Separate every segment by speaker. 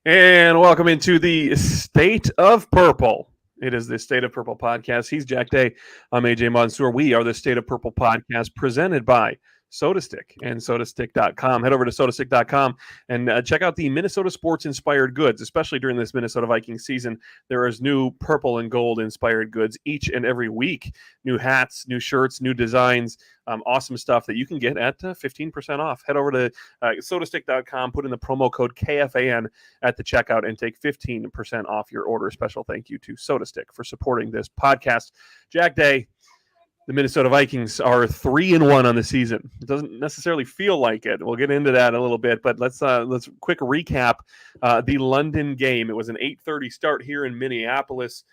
Speaker 1: And welcome into the State of Purple. It is the State of Purple podcast. He's Jack Day. I'm Aj Mansour. We are the State of Purple podcast presented by SodaStick and sodastick.com. Head over to sodastick.com and check out the Minnesota sports inspired goods, especially during this Minnesota Vikings season. There is new purple and gold inspired goods each and every week. New hats, new shirts, new designs, awesome stuff that you can get at 15% off. Head over to sodastick.com, put in the promo code KFAN at the checkout and take 15% off your order. Special thank you to SodaStick for supporting this podcast. Jack Day. The Minnesota Vikings are 3-1 on the season. It doesn't necessarily feel like it. We'll get into that in a little bit, but let's quick recap the London game. It was an 8:30 start here in Minneapolis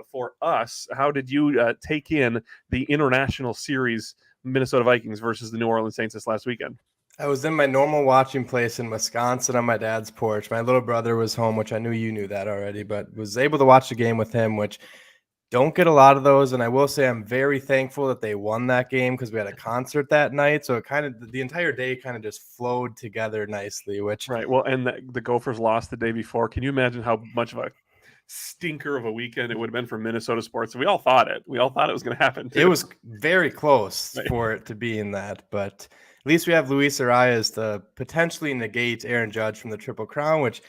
Speaker 1: for us. How did you take in the international series, Minnesota Vikings versus the New Orleans Saints this last weekend?
Speaker 2: I was in my normal watching place in Wisconsin on my dad's porch. My little brother was home, which I knew you knew that already, but was able to watch the game with him, which don't get a lot of those. And I will say I'm very thankful that they won that game because we had a concert that night. So it kind of the entire day kind of just flowed together nicely, which
Speaker 1: right. Well, and the Gophers lost the day before. Can you imagine how much of a stinker of a weekend it would have been for Minnesota sports? We all thought it. We all thought it was going to happen too.
Speaker 2: It was very close for it to be in that, but at least we have Luis Arias to potentially negate Aaron Judge from the Triple Crown, which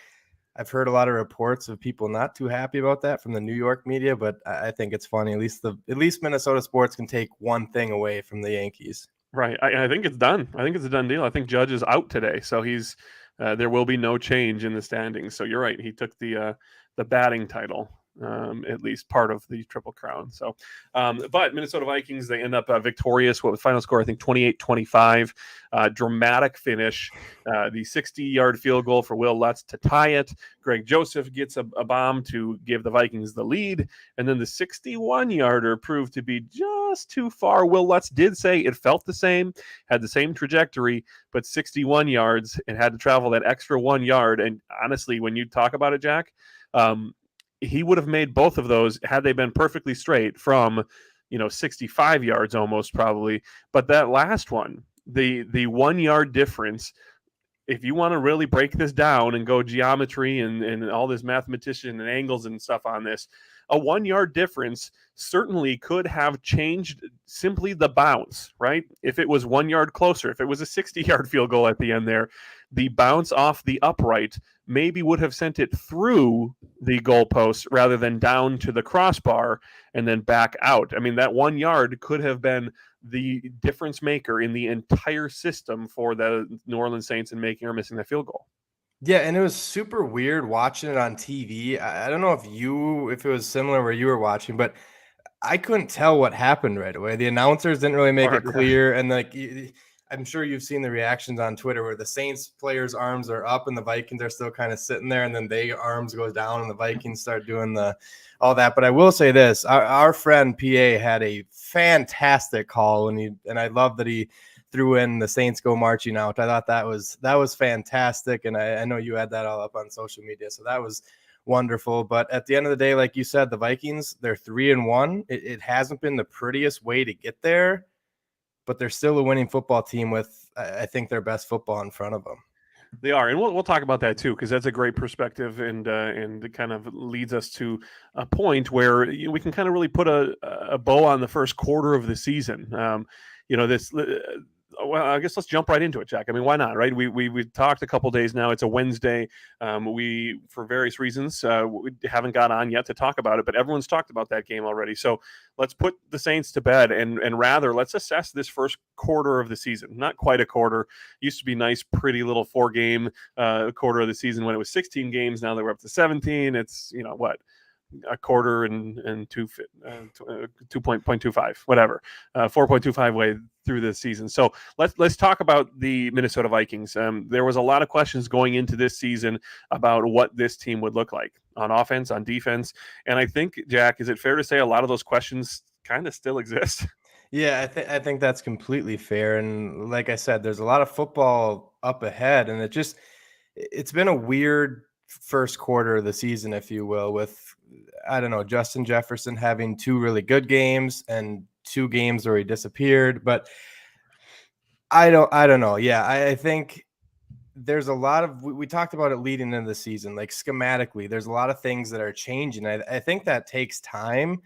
Speaker 2: I've heard a lot of reports of people not too happy about that from the New York media, but I think it's funny. At least Minnesota sports can take one thing away from the Yankees.
Speaker 1: Right. I think it's done. I think it's a done deal. I think Judge is out today, so he's there will be no change in the standings. So you're right. He took the batting title, at least part of the Triple Crown. So, but Minnesota Vikings, they end up victorious. What was final score? I think 28-25. Dramatic finish. The 60-yard field goal for Will Lutz to tie it. Greg Joseph gets a bomb to give the Vikings the lead. And then the 61-yarder proved to be just too far. Will Lutz did say it felt the same, had the same trajectory, but 61 yards, it had to travel that extra 1 yard. And honestly, when you talk about it, Jack, he would have made both of those had they been perfectly straight from, 65 yards almost probably. But that last one, the 1 yard difference, if you want to really break this down and go geometry and all this mathematician and angles and stuff on this, a 1 yard difference certainly could have changed simply the bounce, right? If it was 1 yard closer, if it was a 60-yard field goal at the end there, the bounce off the upright maybe would have sent it through the goalpost rather than down to the crossbar and then back out. I mean, that 1 yard could have been the difference maker in the entire system for the New Orleans Saints in making or missing that field goal.
Speaker 2: Yeah, and it was super weird watching it on TV. I don't know if it was similar where you were watching, but I couldn't tell what happened right away. The announcers didn't really make it clear, and I'm sure you've seen the reactions on Twitter where the Saints players' arms are up and the Vikings are still kind of sitting there, and then their arms go down and the Vikings start doing all that. But I will say this: our friend PA had a fantastic call, and I love that he threw in the Saints go marching out. I thought that was fantastic, and I know you had that all up on social media, so that was wonderful. But at the end of the day, like you said, the Vikings, they're 3-1. It hasn't been the prettiest way to get there, but they're still a winning football team with, I think, their best football in front of them.
Speaker 1: They are, and we'll talk about that too, because that's a great perspective, and it kind of leads us to a point where we can kind of really put a bow on the first quarter of the season. Well, I guess let's jump right into it, Jack. I mean, why not, right? We've talked a couple days now. It's a Wednesday. We, for various reasons, we haven't got on yet to talk about it, but everyone's talked about that game already. So let's put the Saints to bed and rather let's assess this first quarter of the season. Not quite a quarter. Used to be nice, pretty little 4-game quarter of the season when it was 16 games. Now that we're up to 17, it's, a quarter and 2.25, whatever, 4.25 way through the season. So let's talk about the Minnesota Vikings. There was a lot of questions going into this season about what this team would look like on offense, on defense. And I think, Jack, is it fair to say a lot of those questions kind of still exist?
Speaker 2: Yeah, I think that's completely fair. And like I said, there's a lot of football up ahead, and it's been a weird first quarter of the season, if you will, with, I don't know, Justin Jefferson having 2 really good games and 2 games where he disappeared. But I don't know. Yeah, I think there's a lot of, we talked about it leading into the season, like schematically, there's a lot of things that are changing. I think that takes time.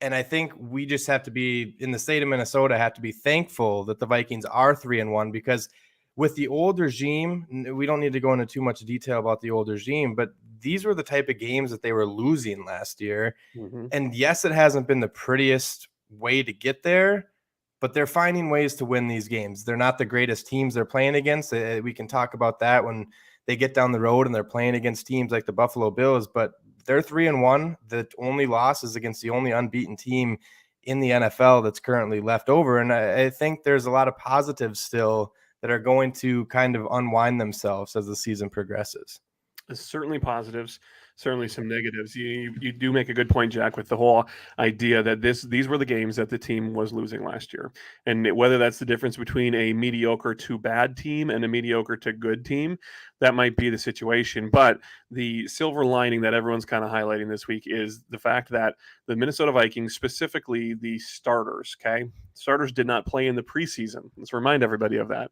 Speaker 2: And I think we just have to be, in the state of Minnesota, have to be thankful that the Vikings are 3-1, because with the old regime, we don't need to go into too much detail about the old regime, but these were the type of games that they were losing last year.
Speaker 1: Mm-hmm.
Speaker 2: And yes, it hasn't been the prettiest way to get there, but they're finding ways to win these games. They're not the greatest teams they're playing against. We can talk about that when they get down the road and they're playing against teams like the Buffalo Bills, but they're 3-1. The only loss is against the only unbeaten team in the NFL that's currently left over. And I think there's a lot of positives still that are going to kind of unwind themselves as the season progresses.
Speaker 1: Certainly positives, certainly some negatives. You do make a good point, Jack, with the whole idea that these were the games that the team was losing last year, and whether that's the difference between a mediocre to bad team and a mediocre to good team, that might be the situation. But the silver lining that everyone's kind of highlighting this week is the fact that the Minnesota Vikings, specifically the starters, starters did not play in the preseason. Let's remind everybody of that.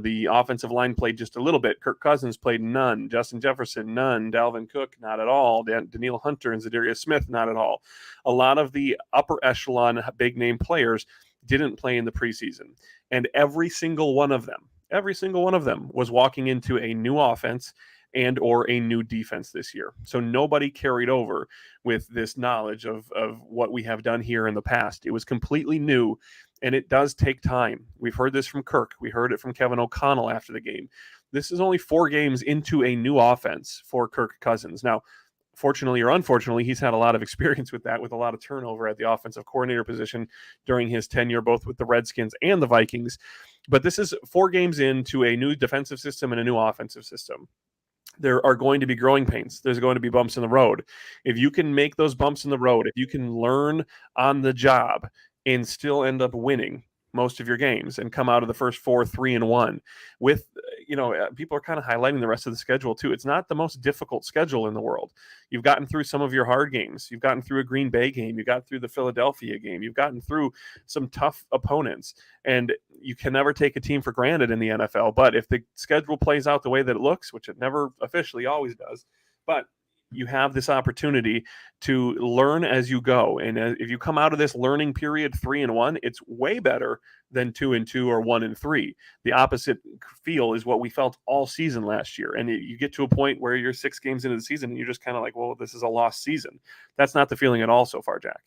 Speaker 1: The offensive line played just a little bit. Kirk Cousins played none. Justin Jefferson, none. Dalvin Cook, not at all. Danielle Hunter and Zadarius Smith, not at all. A lot of the upper echelon big name players didn't play in the preseason. And every single one of them was walking into a new offense and or a new defense this year. So nobody carried over with this knowledge of what we have done here in the past. It was completely new, and it does take time. We've heard this from Kirk. We heard it from Kevin O'Connell after the game. This is only 4 games into a new offense for Kirk Cousins. Now, fortunately or unfortunately, he's had a lot of experience with that, with a lot of turnover at the offensive coordinator position during his tenure, both with the Redskins and the Vikings. But this is 4 games into a new defensive system and a new offensive system. There are going to be growing pains. There's going to be bumps in the road. If you can make those bumps in the road, if you can learn on the job and still end up winning most of your games and come out of the first 4 3-1 with, people are kind of highlighting the rest of the schedule too. It's not the most difficult schedule in the world. You've gotten through some of your hard games. You've gotten through a Green Bay game. You got through the Philadelphia game. You've gotten through some tough opponents, and you can never take a team for granted in the NFL. But if the schedule plays out the way that it looks, which it never officially always does, but you have this opportunity to learn as you go. And if you come out of this learning period 3-1, it's way better than 2-2 or 1-3. The opposite feel is what we felt all season last year. And you get to a point where you're 6 games into the season and you're just kind of like, well, this is a lost season. That's not the feeling at all so far, Jack.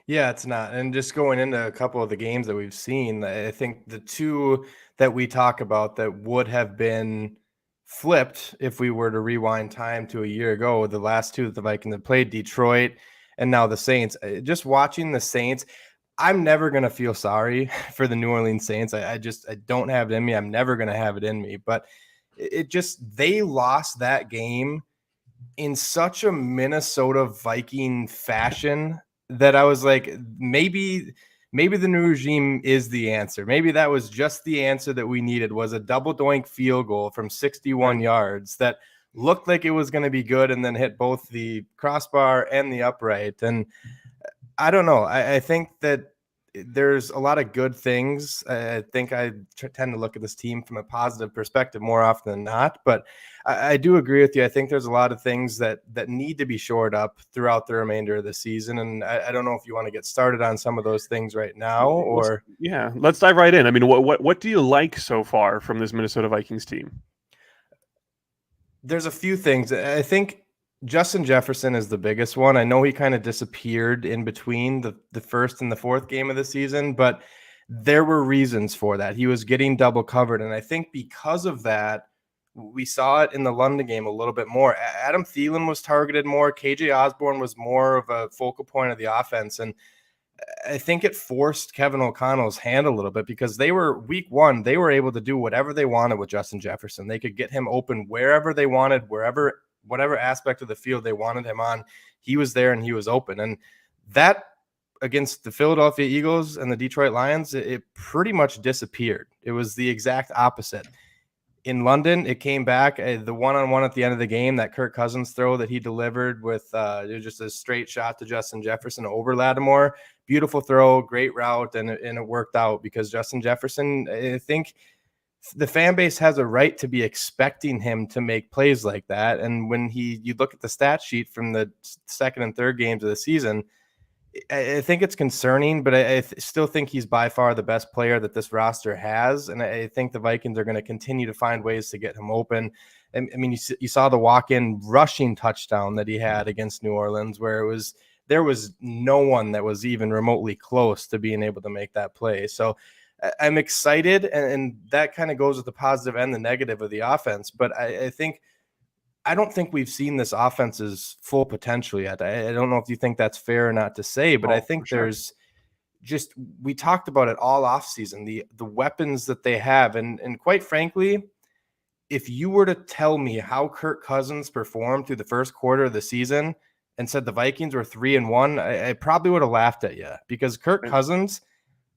Speaker 2: Yeah, it's not. And just going into a couple of the games that we've seen, I think the 2 that we talk about that would have been flipped if we were to rewind time to a year ago, the last 2 that the Vikings have played, Detroit and now the Saints. Just watching the Saints, I'm never going to feel sorry for the New Orleans Saints. I don't have it in me. I'm never going to have it in me. But they lost that game in such a Minnesota Viking fashion that I was like, maybe the new regime is the answer. Maybe that was just the answer that we needed, was a double doink field goal from 61 yards that looked like it was going to be good and then hit both the crossbar and the upright. And I don't know. I think that there's a lot of good things. I think I tend to look at this team from a positive perspective more often than not, but I do agree with you. I think there's a lot of things that need to be shored up throughout the remainder of the season. And I don't know if you want to get started on some of those things right now, or
Speaker 1: let's dive right in. I mean, what do you like so far from this Minnesota Vikings team?
Speaker 2: There's a few things. I think Justin Jefferson is the biggest one. I know he kind of disappeared in between the first and the fourth game of the season, but there were reasons for that. He was getting double covered. And I think because of that, we saw it in the London game a little bit more. Adam Thielen was targeted more. KJ Osborne was more of a focal point of the offense. And I think it forced Kevin O'Connell's hand a little bit, because they were week 1, they were able to do whatever they wanted with Justin Jefferson. They could get him open wherever they wanted, whatever aspect of the field they wanted him on. He was there and he was open. And that against the Philadelphia Eagles and the Detroit Lions, it pretty much disappeared. It was the exact opposite. In London, it came back. The one-on-one at the end of the game, that Kirk Cousins throw that he delivered with just a straight shot to Justin Jefferson over Lattimore. Beautiful throw, great route, and it worked out because Justin Jefferson, I think the fan base has a right to be expecting him to make plays like that. And when you look at the stat sheet from the second and third games of the season, I think it's concerning, but I still think he's by far the best player that this roster has. And I think the Vikings are going to continue to find ways to get him open. And I mean, you saw the walk-in rushing touchdown that he had against New Orleans, where there was no one that was even remotely close to being able to make that play. So I'm excited, and that kind of goes with the positive and the negative of the offense. But I don't think we've seen this offense's full potential yet. I don't know if you think that's fair or not to say, but I think there's just, we talked about it all offseason, the weapons that they have. And quite frankly, if you were to tell me how Kirk Cousins performed through the first quarter of the season and said the Vikings were 3-1, I probably would have laughed at you, because Kirk Cousins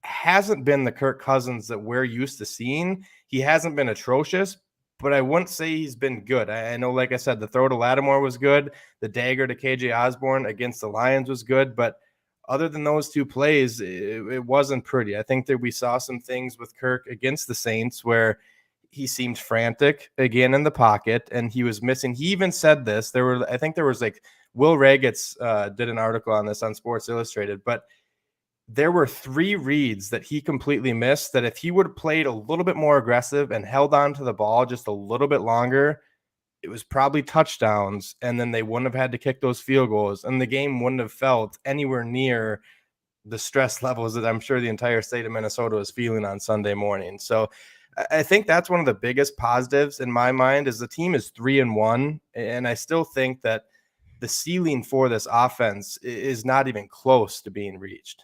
Speaker 2: hasn't been the Kirk Cousins that we're used to seeing. He hasn't been atrocious, but I wouldn't say he's been good. I know, like I said, the throw to Lattimore was good. The dagger to KJ Osborne against the Lions was good. But other than those two plays, it wasn't pretty. I think that we saw some things with Kirk against the Saints where he seemed frantic again in the pocket, and he was missing. He even said this. I think there was like Will Ragetz did an article on this on Sports Illustrated, but there were 3 reads that he completely missed, that if he would have played a little bit more aggressive and held on to the ball just a little bit longer, it was probably touchdowns, and then they wouldn't have had to kick those field goals, and the game wouldn't have felt anywhere near the stress levels that I'm sure the entire state of Minnesota was feeling on Sunday morning. So I think that's one of the biggest positives in my mind, is the team is 3-1, and I still think that the ceiling for this offense is not even close to being reached.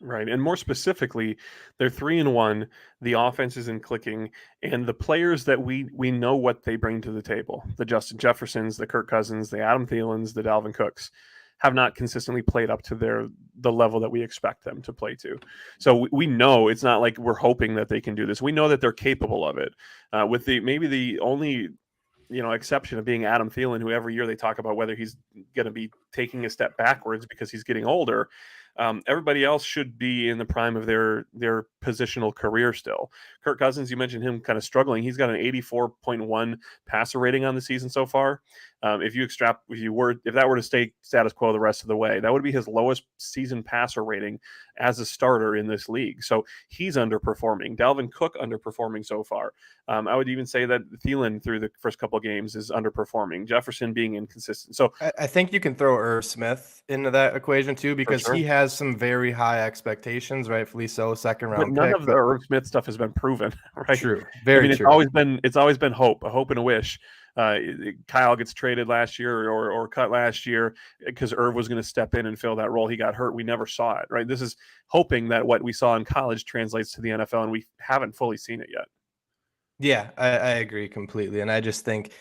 Speaker 1: Right. And more specifically, they're 3-1. The offense isn't clicking, and the players that we know what they bring to the table, the Justin Jeffersons, the Kirk Cousins, the Adam Thielens, the Dalvin Cooks, have not consistently played up to the level that we expect them to play to. So we know it's not like we're hoping that they can do this. We know that they're capable of it. With maybe the only exception of being Adam Thielen, who every year they talk about whether he's going to be taking a step backwards because he's getting older. Everybody else should be in the prime of their positional career still. Kirk Cousins, you mentioned him kind of struggling. He's got an 84.1 passer rating on the season so far. If that were to stay status quo the rest of the way, that would be his lowest season passer rating as a starter in this league. So he's underperforming. Dalvin Cook underperforming so far. I would even say that Thielen through the first couple of games is underperforming. Jefferson being inconsistent. So
Speaker 2: I think you can throw Irv Smith into that equation too, because he has some very high expectations, rightfully so, second round.
Speaker 1: But none of the Irv Smith stuff has been proven, right?
Speaker 2: True, very true.
Speaker 1: It's always been a hope and a wish. Kyle gets traded last year or cut last year because Irv was going to step in and fill that role. He got hurt. We never saw it, right? This is hoping that what we saw in college translates to the NFL, and we haven't fully seen it yet.
Speaker 2: Yeah, I agree completely. And I just think,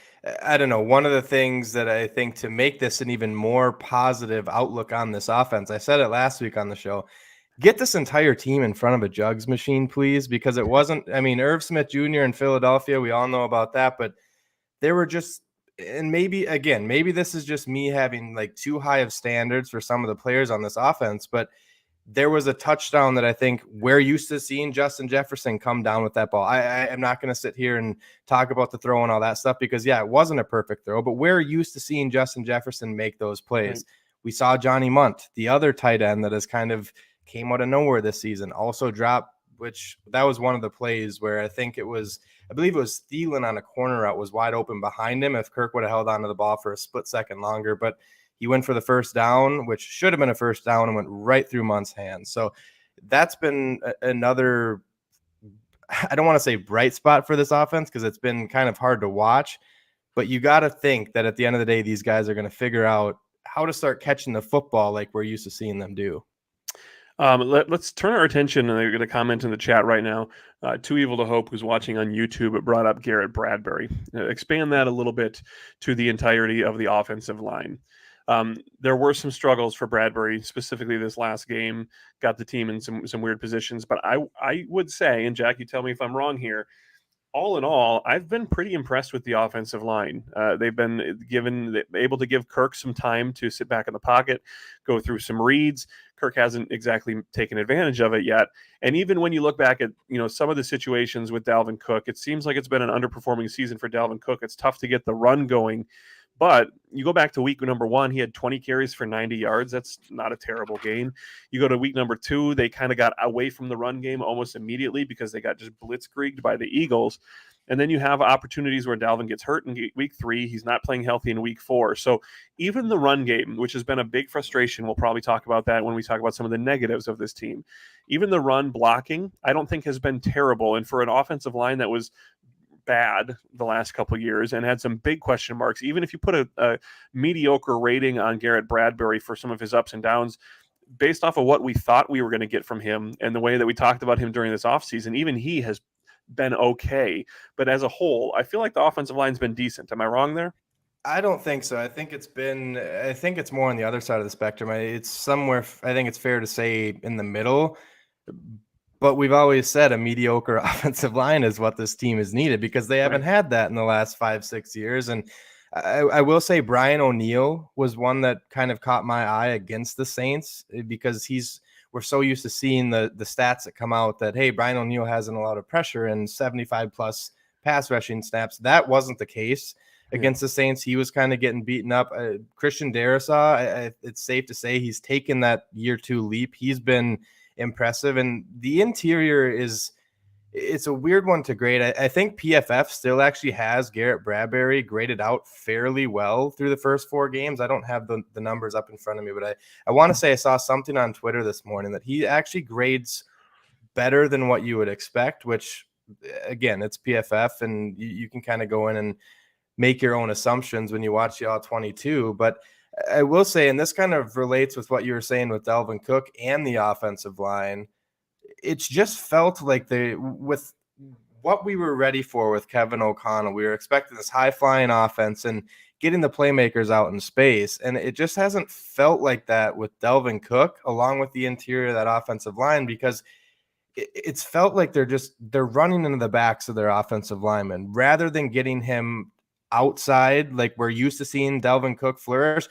Speaker 2: I don't know, one of the things that I think to make this an even more positive outlook on this offense, I said it last week on the show, get this entire team in front of a jugs machine, please, because it wasn't, I mean, Irv Smith Jr. in Philadelphia, we all know about that, but there were just, and maybe this is just me having like too high of standards for some of the players on this offense, but there was a touchdown that I think we're used to seeing Justin Jefferson come down with that ball. I am not going to sit here and talk about the throw and all that stuff because, yeah, it wasn't a perfect throw, but we're used to seeing Justin Jefferson make those plays. Right. We saw Johnny Munt, the other tight end that has kind of came out of nowhere this season, also dropped, which that was one of the plays where I believe it was Thielen on a corner route was wide open behind him if Kirk would have held onto the ball for a split second longer, but he went for the first down, which should have been a first down, and went right through Munt's hands. So that's been another, I don't want to say bright spot for this offense because it's been kind of hard to watch, but you got to think that at the end of the day, these guys are going to figure out how to start catching the football like we're used to seeing them do.
Speaker 1: Let's turn our attention, and they're going to comment in the chat right now. Too Evil to Hope, who's watching on YouTube, brought up Garrett Bradbury. Expand that a little bit to the entirety of the offensive line. There were some struggles for Bradbury, specifically this last game, got the team in some weird positions. But I would say, and Jack, you tell me if I'm wrong here, all in all, I've been pretty impressed with the offensive line. They've been able to give Kirk some time to sit back in the pocket, go through some reads. Kirk hasn't exactly taken advantage of it yet. And even when you look back at, some of the situations with Dalvin Cook, it seems like it's been an underperforming season for Dalvin Cook. It's tough to get the run going. But you go back to week number 1, he had 20 carries for 90 yards. That's not a terrible game. You go to week number 2, they kind of got away from the run game almost immediately because they got just blitzkrieged by the Eagles. And then you have opportunities where Dalvin gets hurt in week 3. He's not playing healthy in week 4. So even the run game, which has been a big frustration, we'll probably talk about that when we talk about some of the negatives of this team. Even the run blocking, I don't think has been terrible. And for an offensive line that was bad the last couple of years and had some big question marks, even if you put a mediocre rating on Garrett Bradbury for some of his ups and downs, based off of what we thought we were going to get from him and the way that we talked about him during this offseason, even he has been okay. But as a whole, I feel like the offensive line's been decent. Am I wrong there?
Speaker 2: I don't think so. I think it's more on the other side of the spectrum. It's somewhere, I think it's fair to say, in the middle. But we've always said a mediocre offensive line is what this team has needed because they haven't had that in the last 5-6 years. And I will say Brian O'Neill was one that kind of caught my eye against the Saints because we're so used to seeing the stats that come out that, hey, Brian O'Neill hasn't a lot of pressure and 75 plus pass rushing snaps. That wasn't the case against the Saints. He was kind of getting beaten up. Christian Darrisaw, it's safe to say he's taken that year 2 leap. He's been impressive. And the interior it's a weird one to grade. I think PFF still actually has Garrett Bradbury graded out fairly well through the first 4 games. I don't have the numbers up in front of me, but I want to say I saw something on Twitter this morning that he actually grades better than what you would expect, which again, it's PFF and you can kind of go in and make your own assumptions when you watch the all 22. But I will say, and this kind of relates with what you were saying with Dalvin Cook and the offensive line, it's just felt like with what we were ready for with Kevin O'Connell, we were expecting this high-flying offense and getting the playmakers out in space, and it just hasn't felt like that with Dalvin Cook, along with the interior of that offensive line, because it's felt like they're running into the backs of their offensive linemen rather than getting him outside like we're used to seeing Dalvin Cook flourish.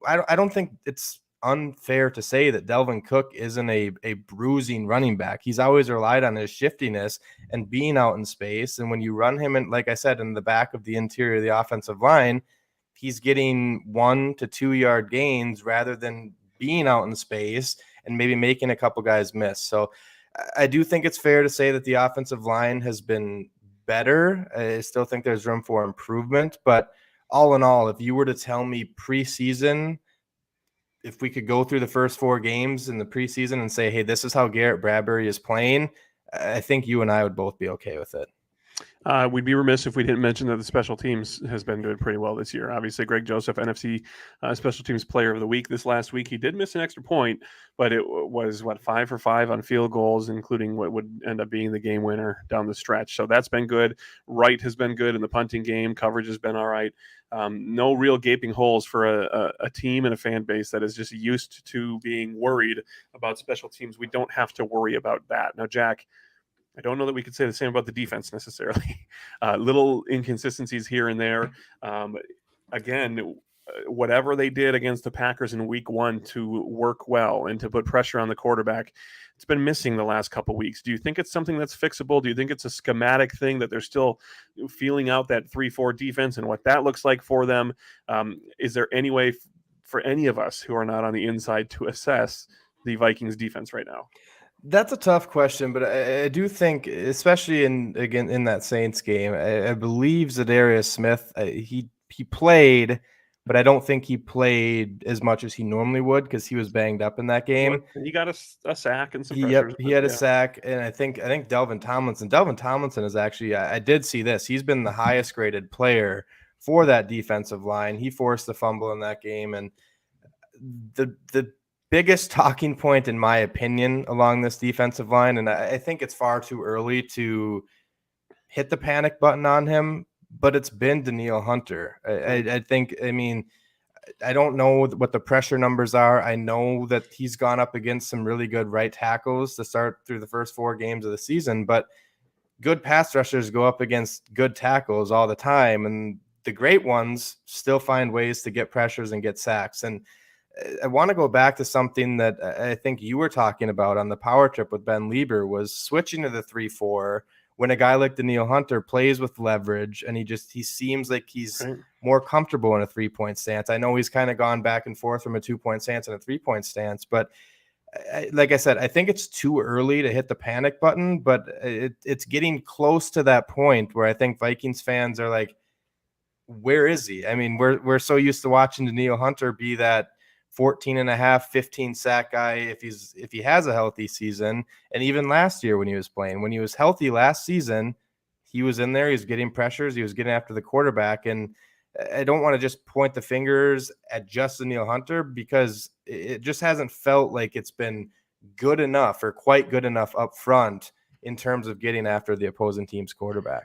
Speaker 2: I don't think it's unfair to say that Dalvin Cook isn't a bruising running back. He's always relied on his shiftiness and being out in space. And when you run him in, like I said, in the back of the interior of the offensive line, he's getting 1 to 2 yard gains rather than being out in space and maybe making a couple guys miss. So I do think it's fair to say that the offensive line has been better. I still think there's room for improvement, but all in all, if you were to tell me preseason, if we could go through the first 4 games in the preseason and say, hey, this is how Garrett Bradbury is playing, I think you and I would both be okay with it.
Speaker 1: We'd be remiss if we didn't mention that the special teams has been doing pretty well this year. Obviously, Greg Joseph, NFC Special Teams Player of the Week this last week. He did miss an extra point, but it was, 5 for 5 on field goals, including what would end up being the game winner down the stretch. So that's been good. Wright has been good in the punting game. Coverage has been all right. No real gaping holes for a team and a fan base that is just used to being worried about special teams. We don't have to worry about that. Now, Jack, I don't know that we could say the same about the defense necessarily. Little inconsistencies here and there. Again, whatever they did against the Packers in week 1 to work well and to put pressure on the quarterback, it's been missing the last couple of weeks. Do you think it's something that's fixable? Do you think it's a schematic thing that they're still feeling out that 3-4 defense and what that looks like for them? Is there any way for any of us who are not on the inside to assess the Vikings defense right now?
Speaker 2: That's a tough question, but I do think, especially in that Saints game, I believe Zadarius Smith, he played, but I don't think he played as much as he normally would because he was banged up in that game.
Speaker 1: He got a sack and some pressures.
Speaker 2: He had a sack, and I think Delvin Tomlinson is actually, I did see this. He's been the highest graded player for that defensive line. He forced the fumble in that game, and the biggest talking point, in my opinion, along this defensive line, and I think it's far too early to hit the panic button on him, but it's been Danielle Hunter. I don't know what the pressure numbers are. I know that he's gone up against some really good right tackles to start through the first 4 games of the season, but good pass rushers go up against good tackles all the time, and the great ones still find ways to get pressures and get sacks. And I want to go back to something that I think you were talking about on the power trip with Ben Lieber, was switching to the 3-4 when a guy like Daniil Hunter plays with leverage, and he seems like he's
Speaker 1: Right.
Speaker 2: more comfortable in a 3-point stance. I know he's kind of gone back and forth from a 2-point stance and a 3-point stance, but like I said, I think it's too early to hit the panic button, but it's getting close to that point where I think Vikings fans are like, where is he? I mean, we're so used to watching Daniil Hunter be that 14 and a half, 15 sack guy if he has a healthy season. And even last year when he was healthy last season, he was in there, he was getting pressures, he was getting after the quarterback. And I don't want to just point the fingers at just Daniil Hunter, because it just hasn't felt like it's been good enough or quite good enough up front in terms of getting after the opposing team's quarterback.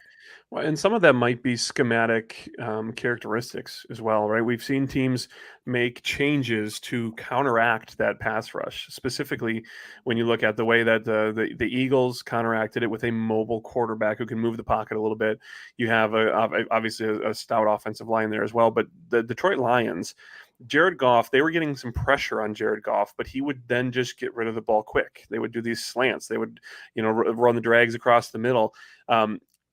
Speaker 1: Well, and some of that might be schematic characteristics as well, right? We've seen teams make changes to counteract that pass rush. Specifically, when you look at the way that the Eagles counteracted it with a mobile quarterback who can move the pocket a little bit. You have obviously a stout offensive line there as well. But the Detroit Lions, Jared Goff, they were getting some pressure on Jared Goff, but he would then just get rid of the ball quick. They would do these slants. They would, run the drags across the middle.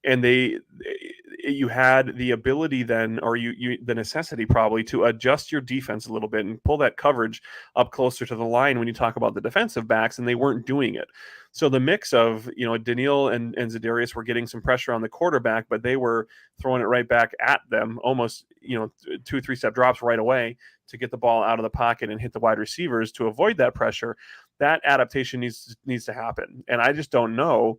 Speaker 1: And you had the ability then, or the necessity probably, to adjust your defense a little bit and pull that coverage up closer to the line when you talk about the defensive backs, and they weren't doing it. So the mix of, Daniil and Za'Darius were getting some pressure on the quarterback, but they were throwing it right back at them, almost, 2-3 step drops right away to get the ball out of the pocket and hit the wide receivers to avoid that pressure. That adaptation needs to happen. And I just don't know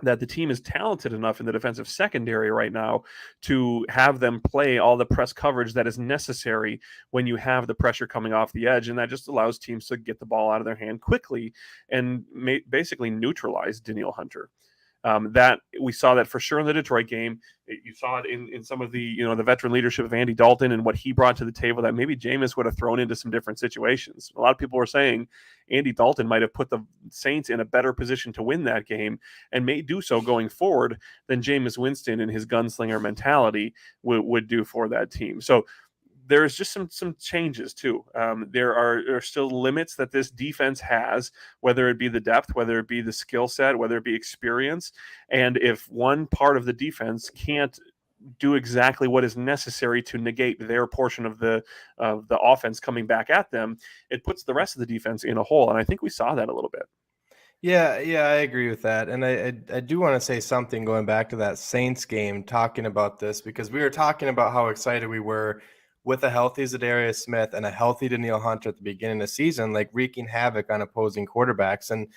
Speaker 1: that the team is talented enough in the defensive secondary right now to have them play all the press coverage that is necessary when you have the pressure coming off the edge. And that just allows teams to get the ball out of their hand quickly and basically neutralize Daniil Hunter. That we saw that for sure in the Detroit game. You saw it in some of the the veteran leadership of Andy Dalton and what he brought to the table that maybe Jameis would have thrown into some different situations. A lot of people were saying Andy Dalton might have put the Saints in a better position to win that game and may do so going forward than Jameis Winston and his gunslinger mentality would do for that team. So there's just some changes too. There are still limits that this defense has, whether it be the depth, whether it be the skill set, whether it be experience. And if one part of the defense can't do exactly what is necessary to negate their portion of the offense coming back at them, it puts the rest of the defense in a hole. And I think we saw that a little bit.
Speaker 2: Yeah, I agree with that. And I do want to say something going back to that Saints game, talking about this, because we were talking about how excited we were with a healthy Za'Darius Smith and a healthy Daniil Hunter at the beginning of the season, like wreaking havoc on opposing quarterbacks. And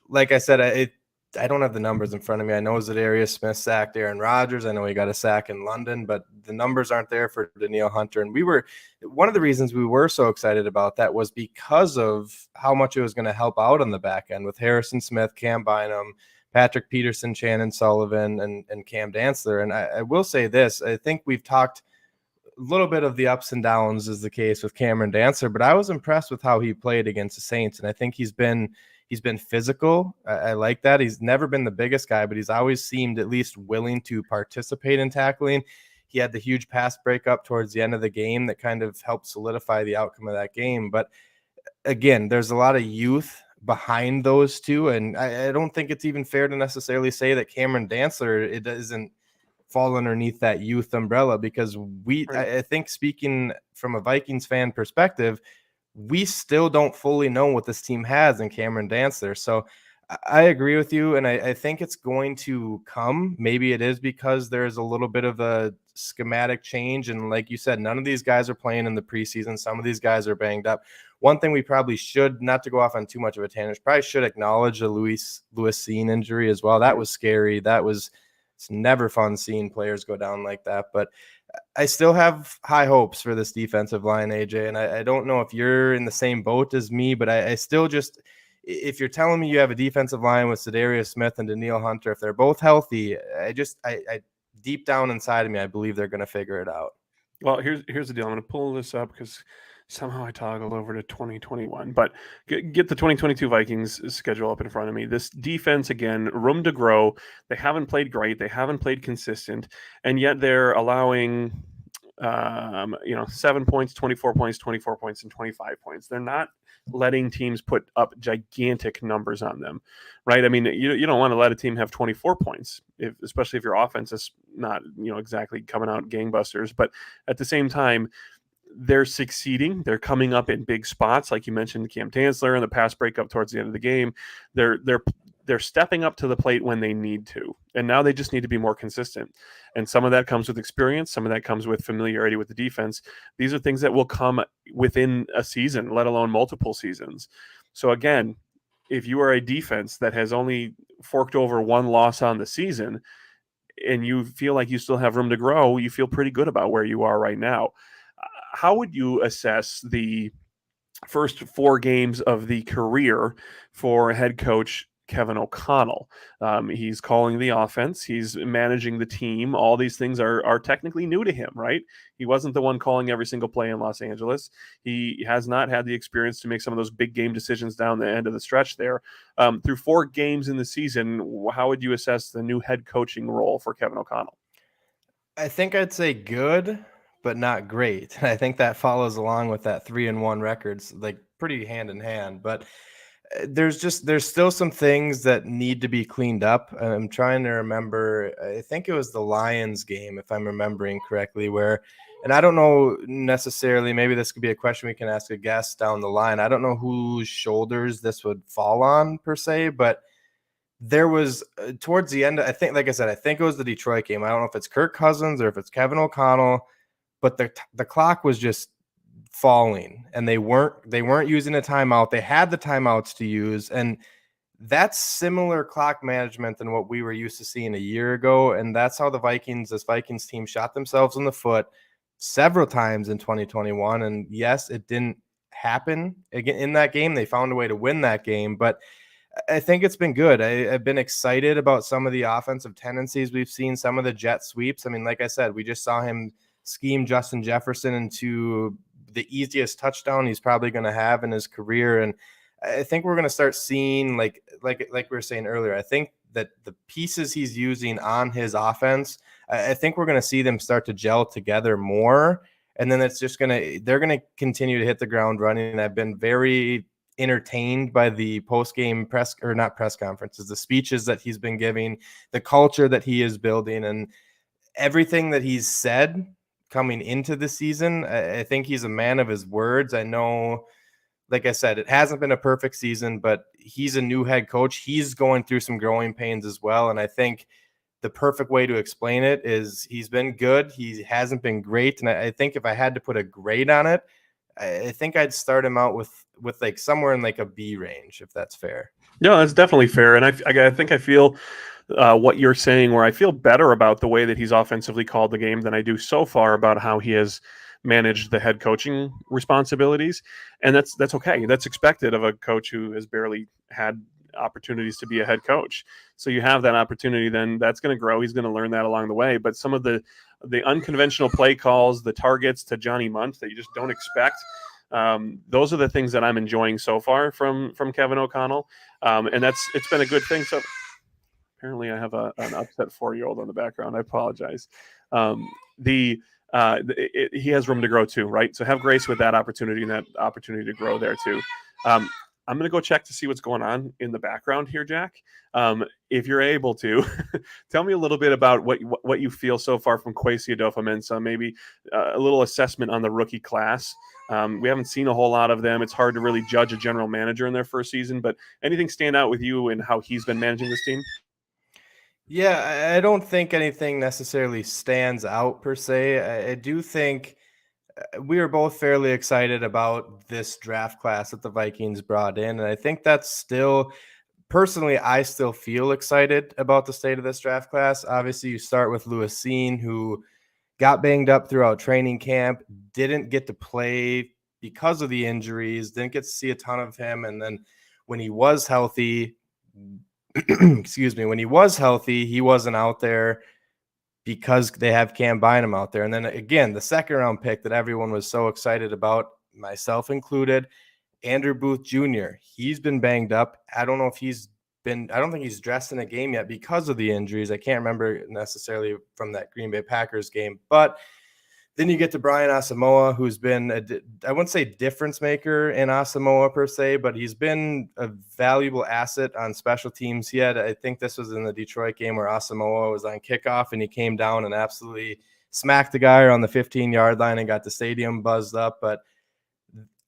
Speaker 2: like I said, I don't have the numbers in front of me. I know Za'Darius Smith sacked Aaron Rodgers. I know he got a sack in London, but the numbers aren't there for Daniil Hunter. And one of the reasons we were so excited about that was because of how much it was going to help out on the back end with Harrison Smith, Cam Bynum, Patrick Peterson, Shannon Sullivan, and Cam Dantzler. And I will say this, I think we've talked a little bit of the ups and downs is the case with Cameron Dantzler, but I was impressed with how he played against the Saints. And I think he's been physical. I like that. He's never been the biggest guy, but he's always seemed at least willing to participate in tackling. He had the huge pass breakup towards the end of the game that kind of helped solidify the outcome of that game. But again, there's a lot of youth behind those two. And I don't think it's even fair to necessarily say that Cameron Dantzler, it doesn't fall underneath that youth umbrella, because I think, speaking from a Vikings fan perspective, we still don't fully know what this team has in Cameron Dantzler. So I agree with you. And I think it's going to come. Maybe it is because there's a little bit of a schematic change. And like you said, none of these guys are playing in the preseason. Some of these guys are banged up. One thing we probably should, not to go off on too much of a tangent, probably should acknowledge the Lewis Cine injury as well. That was scary. It's never fun seeing players go down like that, but I still have high hopes for this defensive line, AJ. And I don't know if you're in the same boat as me, but I still just, if you're telling me you have a defensive line with Za'Darius Smith and Daniil Hunter, if they're both healthy, I deep down inside of me, I believe they're going to figure it out.
Speaker 1: Well, here's the deal. I'm going to pull this up because somehow I toggled over to 2021. But get the 2022 Vikings schedule up in front of me. This defense, again, room to grow. They haven't played great. They haven't played consistent. And yet they're allowing 7 points, 24 points, 24 points, and 25 points. They're not letting teams put up gigantic numbers on them, right? I mean, you don't want to let a team have 24 points, especially if your offense is not, exactly coming out gangbusters. But at the same time, they're succeeding. They're coming up in big spots, like you mentioned, Cam Tansler and the pass breakup towards the end of the game. They're stepping up to the plate when they need to, and now they just need to be more consistent. And some of that comes with experience. Some of that comes with familiarity with the defense. These are things that will come within a season, let alone multiple seasons. So again, if you are a defense that has only forked over one loss on the season, and you feel like you still have room to grow, you feel pretty good about where you are right now. How would you assess the first 4 games of the career for head coach Kevin O'Connell? He's calling the offense. He's managing the team. All these things are technically new to him, right? He wasn't the one calling every single play in Los Angeles. He has not had the experience to make some of those big game decisions down the end of the stretch there. Through 4 games in the season, how would you assess the new head coaching role for Kevin O'Connell?
Speaker 2: I think I'd say good, but not great. I think that follows along with that 3-1 records, like pretty hand in hand. But there's still some things that need to be cleaned up. I'm trying to remember. I think it was the Lions game, if I'm remembering correctly, and I don't know necessarily, maybe this could be a question we can ask a guest down the line. I don't know whose shoulders this would fall on per se, but there was towards the end, I think, like I said, I think it was the Detroit game. I don't know if it's Kirk Cousins or if it's Kevin O'Connell, but the clock was just falling, and they weren't using a timeout. They had the timeouts to use, and that's similar clock management than what we were used to seeing a year ago. And that's how this Vikings team shot themselves in the foot several times in 2021. And yes, it didn't happen again in that game. They found a way to win that game, but I think it's been good. I've been excited about some of the offensive tendencies we've seen, some of the jet sweeps. I mean, like I said, we just saw him scheme Justin Jefferson into the easiest touchdown he's probably going to have in his career. And I think we're going to start seeing, like we were saying earlier, I think that the pieces he's using on his offense, I think we're going to see them start to gel together more. And then they're going to continue to hit the ground running. And I've been very entertained by the post-game not press conferences, the speeches that he's been giving, the culture that he is building, and everything that he's said coming into the season. I think he's a man of his words. I know, like I said, it hasn't been a perfect season, but he's a new head coach. He's going through some growing pains as well. And I think the perfect way to explain it is he's been good. He hasn't been great. And I think if I had to put a grade on it, I think I'd start him out with like somewhere in like a B range, if that's fair.
Speaker 1: Yeah, that's definitely fair. And I think I feel what you're saying, where I feel better about the way that he's offensively called the game than I do so far about how he has managed the head coaching responsibilities. And that's okay. That's expected of a coach who has barely had opportunities to be a head coach. So you have that opportunity, then that's going to grow. He's going to learn that along the way. But some of the unconventional play calls, the targets to Johnny Munt that you just don't expect, those are the things that I'm enjoying so far from Kevin O'Connell. And it's been a good thing. So apparently I have an upset 4-year-old on the background. I apologize. He has room to grow too, right? So have grace with that opportunity and that opportunity to grow there too. I'm going to go check to see what's going on in the background here, Jack. If you're able to, tell me a little bit about what you feel so far from Kwesi Adofo-Mensah, maybe a little assessment on the rookie class. We haven't seen a whole lot of them. It's hard to really judge a general manager in their first season, but anything stand out with you and how he's been managing this team?
Speaker 2: Yeah, I don't think anything necessarily stands out per se. I do think we were both fairly excited about this draft class that the Vikings brought in. And I think that's still, personally, I still feel excited about the state of this draft class. Obviously, you start with Lewis Cine, who got banged up throughout training camp, didn't get to play because of the injuries, didn't get to see a ton of him. And then when he was healthy, when he was healthy, he wasn't out there because they have Cam Bynum out there. And then again, the second round pick that everyone was so excited about, myself included, Andrew Booth Jr. He's been banged up. I don't think he's dressed in a game yet because of the injuries. I can't remember necessarily from that Green Bay Packers game, but Then you get to Brian Asamoah, who's been I wouldn't say difference maker in Asamoah per se, but he's been a valuable asset on special teams. I think this was in the Detroit game where Asamoah was on kickoff and he came down and absolutely smacked the guy on the 15-yard line and got the stadium buzzed up. But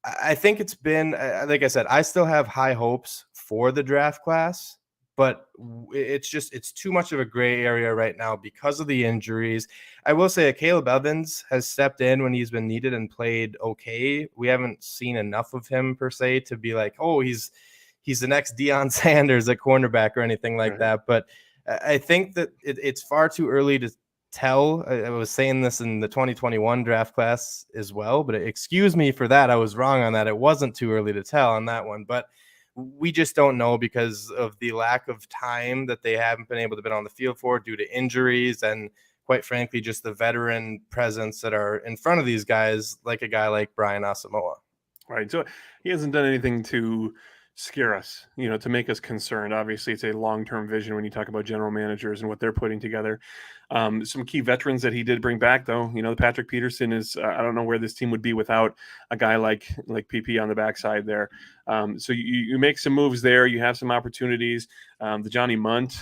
Speaker 2: I think it's been, like I said, I still have high hopes for the draft class, but it's too much of a gray area right now because of the injuries. I will say that Caleb Evans has stepped in when he's been needed and played okay. We haven't seen enough of him per se to be like, oh, he's the next Deion Sanders at cornerback or anything like that. But I think that it's far too early to tell. I was saying this in the 2021 draft class as well, but excuse me for that. I was wrong on that. It wasn't too early to tell on that one, but we just don't know because of the lack of time that they haven't been able to be on the field for due to injuries and quite frankly, just the veteran presence that are in front of these guys, like a guy like Brian Asamoah.
Speaker 1: Right. So he hasn't done anything to scare us, to make us concerned. Obviously, it's a long-term vision when you talk about general managers and what they're putting together. Some key veterans that he did bring back, though, the Patrick Peterson is, I don't know where this team would be without a guy like PP on the backside there. So you make some moves there. You have some opportunities. The Johnny Munt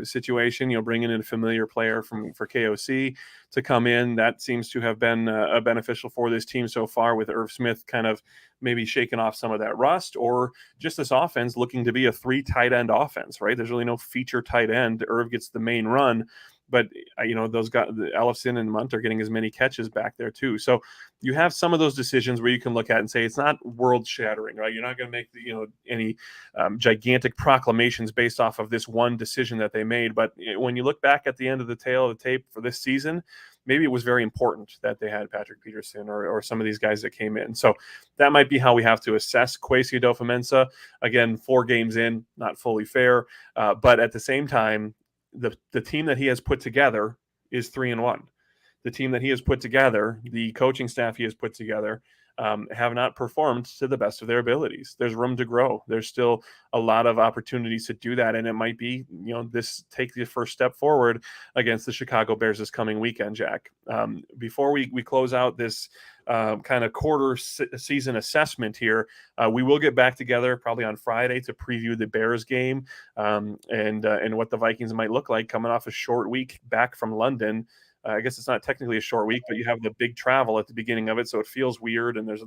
Speaker 1: situation, bringing in a familiar player for KOC to come in, that seems to have been beneficial for this team so far, with Irv Smith kind of maybe shaking off some of that rust, or just this offense looking to be a 3 tight end offense, right? There's really no feature tight end. Irv gets the main run, but those guys, Ellison and Munt, are getting as many catches back there too. So you have some of those decisions where you can look at and say it's not world shattering, right? You're not going to make any gigantic proclamations based off of this one decision that they made. But when you look back at the end of the tail of the tape for this season, maybe it was very important that they had Patrick Peterson or some of these guys that came in. So that might be how we have to assess Kwesi Adofo-Mensah. Again, 4 games in, not fully fair, but at the same time, the team that he has put together is 3-1. The team that he has put together, the coaching staff he has put together, have not performed to the best of their abilities. There's room to grow. There's still a lot of opportunities to do that, and it might be, take the first step forward against the Chicago Bears this coming weekend, Jack. Before we close out this kind of quarter season assessment here, we will get back together probably on Friday to preview the Bears game and what the Vikings might look like coming off a short week back from London. I guess it's not technically a short week, but you have the big travel at the beginning of it, so it feels weird. And there's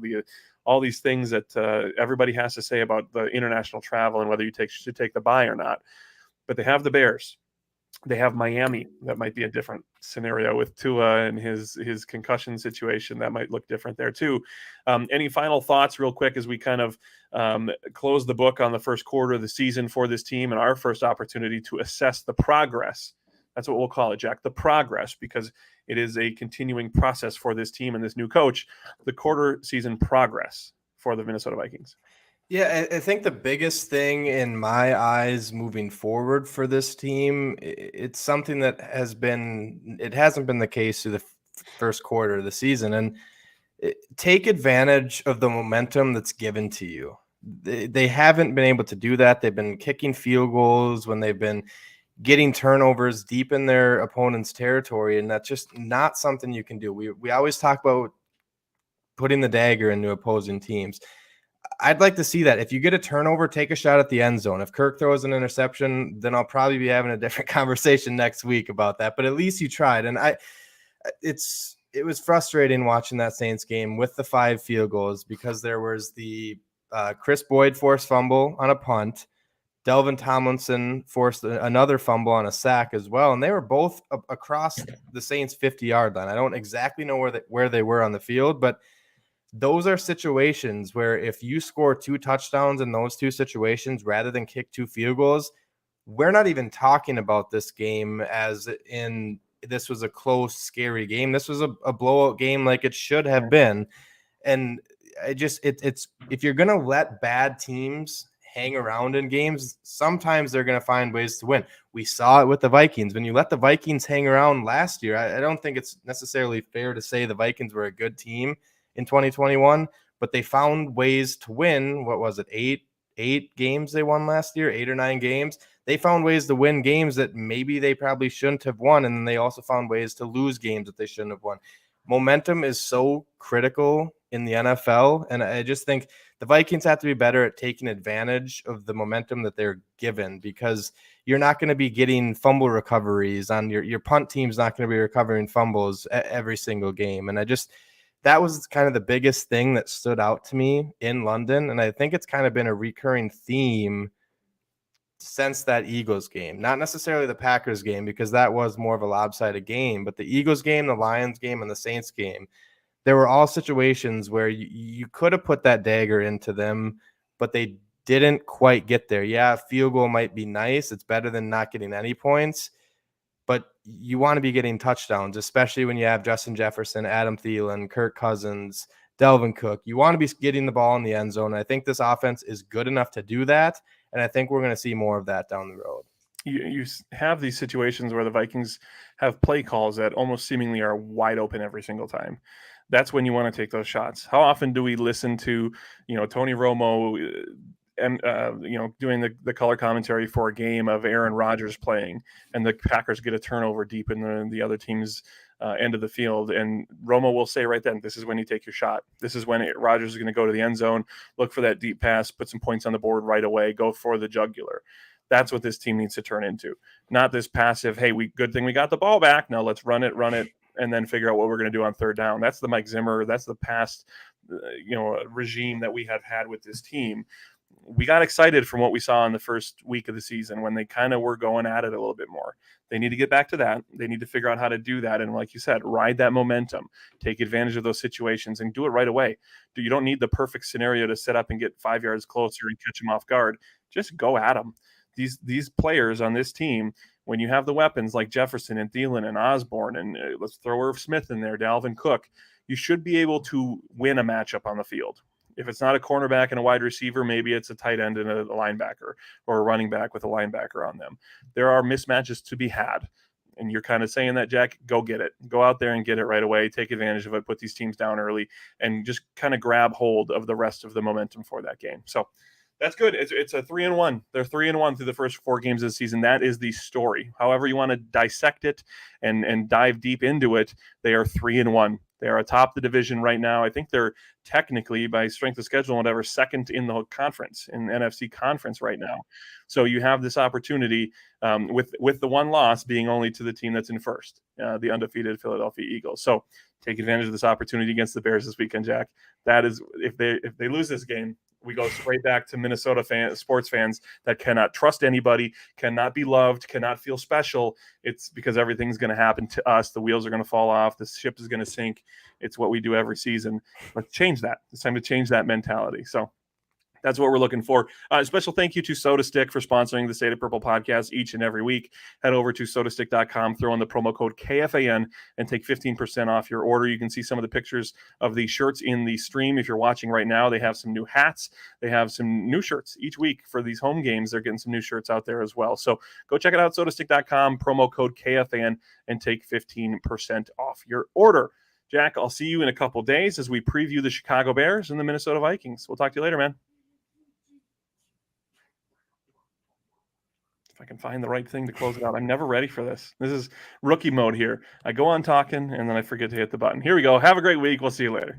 Speaker 1: all these things that everybody has to say about the international travel and whether you should take the bye or not. But they have the Bears. They have Miami. That might be a different scenario with Tua and his concussion situation. That might look different there too. Any final thoughts real quick as we kind of close the book on the first quarter of the season for this team and our first opportunity to assess the progress? That's what we'll call it, Jack, the progress, because it is a continuing process for this team and this new coach, the quarter season progress for the Minnesota Vikings.
Speaker 2: Yeah, I think the biggest thing in my eyes moving forward for this team, it's something that hasn't been the case through the first quarter of the season. And take advantage of the momentum that's given to you. They haven't been able to do that. They've been kicking field goals when they've been getting turnovers deep in their opponent's territory, and that's just not something you can do. We always talk about putting the dagger into opposing teams. I'd like to see that. If you get a turnover, take a shot at the end zone. If Kirk throws an interception, then I'll probably be having a different conversation next week about that. But at least you tried. And it was frustrating watching that Saints game with the 5 field goals because there was the Chris Boyd forced fumble on a punt. Delvin Tomlinson forced another fumble on a sack as well, and they were both across the Saints' 50-yard line. I don't exactly know where they were on the field, but those are situations where if you score 2 touchdowns in those 2 situations rather than kick 2 field goals, we're not even talking about this game as in this was a close, scary game. This was a blowout game like it should have been. And it's if you're going to let bad teams hang around in games, sometimes they're going to find ways to win. We saw it with the Vikings. When you let the Vikings hang around last year, I don't think it's necessarily fair to say the Vikings were a good team in 2021, but they found ways to win. What was it? Eight games they won last year, 8 or 9 games. They found ways to win games that maybe they probably shouldn't have won. And then they also found ways to lose games that they shouldn't have won. momentum is so critical in the NFL. And I just think the Vikings have to be better at taking advantage of the momentum that they're given, because you're not going to be getting fumble recoveries on your punt team's not going to be recovering fumbles every single game. And that was kind of the biggest thing that stood out to me in London. And I think it's kind of been a recurring theme since that Eagles game, not necessarily the Packers game, because that was more of a lopsided game, but the Eagles game, the Lions game, and the Saints game, there were all situations where you could have put that dagger into them, but they didn't quite get there. Yeah, a field goal might be nice. It's better than not getting any points, but you want to be getting touchdowns, especially when you have Justin Jefferson, Adam Thielen, Kirk Cousins, Delvin Cook. You want to be getting the ball in the end zone. I think this offense is good enough to do that, and I think we're going to see more of that down the road.
Speaker 1: You have these situations where the Vikings have play calls that almost seemingly are wide open every single time. That's when you want to take those shots. How often do we listen to, Tony Romo and doing the color commentary for a game of Aaron Rodgers playing, and the Packers get a turnover deep in the other team's end of the field, and Romo will say right then, this is when you take your shot. This is when Rodgers is going to go to the end zone, look for that deep pass, put some points on the board right away, go for the jugular. That's what this team needs to turn into. Not this passive, hey, good thing we got the ball back. Now let's run it, and then figure out what we're going to do on third down. That's the Mike Zimmer. That's the past, regime that we have had with this team. We got excited from what we saw in the first week of the season when they kind of were going at it a little bit more. They need to get back to that. They need to figure out how to do that. And like you said, ride that momentum, take advantage of those situations, and do it right away. You don't need the perfect scenario to set up and get 5 yards closer and catch them off guard. Just go at them. These players on this team, when you have the weapons like Jefferson and Thielen and Osborne, and let's throw Irv Smith in there, Dalvin Cook, you should be able to win a matchup on the field. If it's not a cornerback and a wide receiver, maybe it's a tight end and a linebacker, or a running back with a linebacker on them. There are mismatches to be had. And you're kind of saying that, Jack, go get it. Go out there and get it right away. Take advantage of it. Put these teams down early and just kind of grab hold of the rest of the momentum for that game. So that's good. It's a 3-1. They're 3-1 through the first 4 games of the season. That is the story. However you want to dissect it and dive deep into it, they are 3-1. They are atop the division right now. I think they're technically, by strength of schedule and whatever, second in the conference, in the NFC conference right now. So you have this opportunity with the one loss being only to the team that's in first, the undefeated Philadelphia Eagles. So take advantage of this opportunity against the Bears this weekend, Jack. That is, if they lose this game, we go straight back to Minnesota sports fans that cannot trust anybody, cannot be loved, cannot feel special. It's because everything's going to happen to us. The wheels are going to fall off. The ship is going to sink. It's what we do every season. Let's change that. It's time to change that mentality. So that's what we're looking for. Special thank you to Soda Stick for sponsoring the State of Purple podcast each and every week. Head over to sodastick.com, throw in the promo code KFAN, and take 15% off your order. You can see some of the pictures of the shirts in the stream. If you're watching right now, they have some new hats. They have some new shirts each week for these home games. They're getting some new shirts out there as well. So go check it out, sodastick.com, promo code KFAN, and take 15% off your order. Jack, I'll see you in a couple days as we preview the Chicago Bears and the Minnesota Vikings. We'll talk to you later, man. If I can find the right thing to close it out. I'm never ready for this. This is rookie mode here. I go on talking, and then I forget to hit the button. Here we go. Have a great week. We'll see you later.